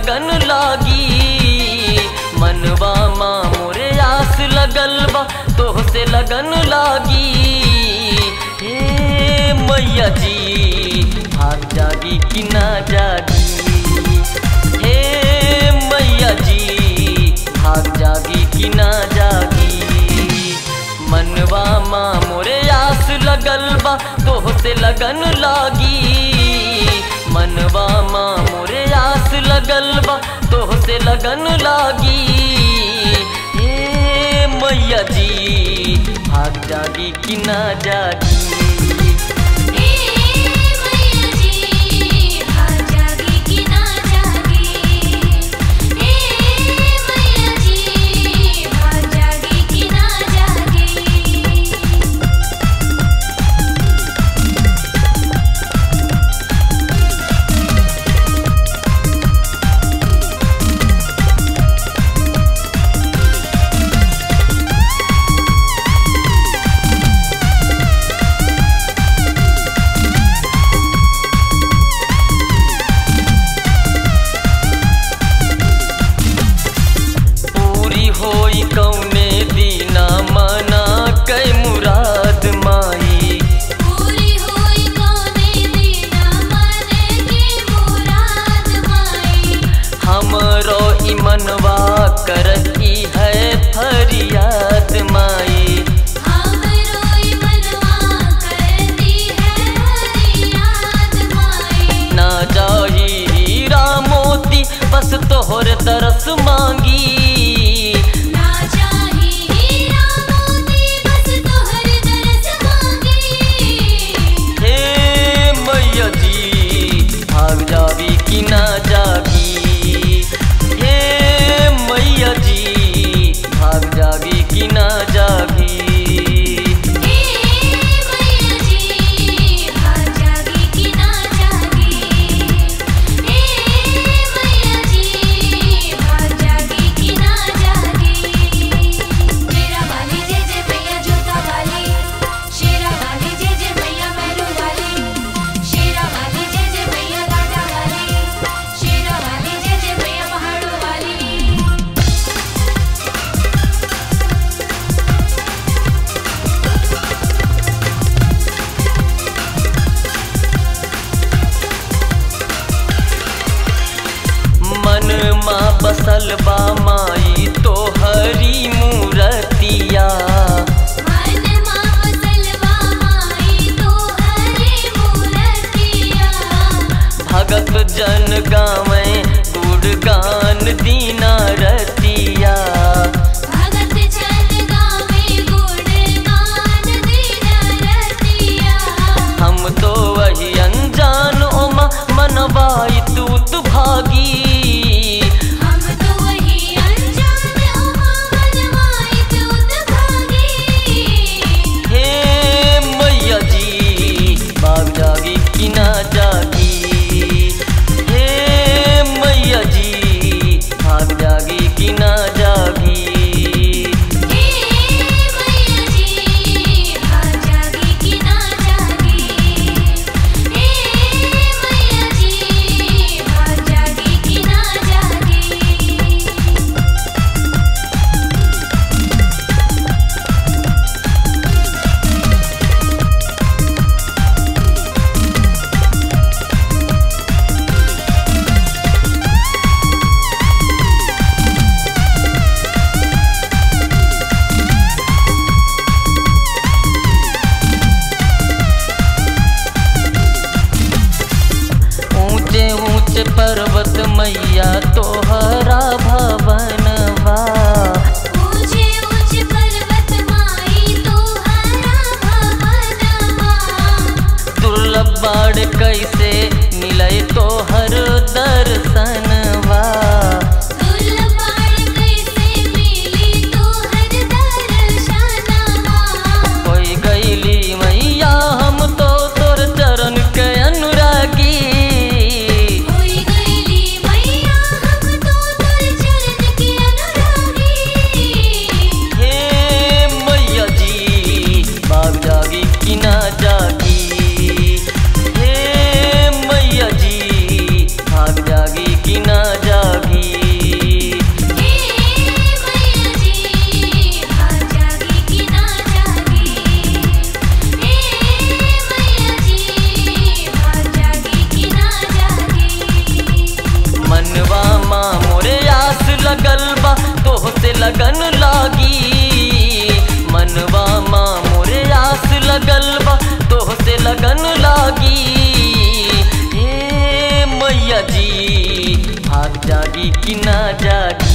लगन लागी। मनवा माँ मोरे आस लगल बा तोह से लगन लागी। हे मैया जी भाग जागी कि ना जागी। हे मैया जी भाग जागी कि ना जागी। मनवा माँ मोरे आस लगल बा तोह से लगन लागी। मनवा माँ मोरे आस लगल बा तोह से लगन लागी। हे मैया जी भाग जागी कि ना जागी। कौने दीना मना कई मुराद माई। पूरी होई कौने दीना मने की मुराद माई। हमरो ई मनवा करती है फरियाद माई। हमरो ई मनवा करती है फरियाद माई। ना जाही हीरा मोती बस तोहर तरस मांगी। भाग जागी कि ना जागी। हे मैया जी भाग जागी कि ना जागी। हे मैया जी भाग जागी कि ना जागी। हे मैया जी भाग जागी कि ना जागी। मेरा वाली जय मैया जोता वाली। शेरा वाली जय मैया मैरू वाली। शेरा वाली जय मैया गाजा वाली। शेरा वाली जय मैया पहाड़ों वाली। मन माँ बसल बा माई तोहरी मूरतिया। मन माँ बसलवा माई तोहरी मूरतिया। भगत जन गावे गुणगान दीना रतिया। भगत जन गावे गुणगान दीना रतिया। हम तो वही अनजान ओमा मनवाई तूत भागी। हम तो वही अनजान ओमा मनवाई तूत भागी। हे मैया जी भाग जागी कि ना जागी। हे मैया जी भाग लगल बा तोह से लगन लागी। मनवा माँ मोरे आस लगल बा तोह से लगन लागी। हे मैया जी भाग जागी कि ना जागी।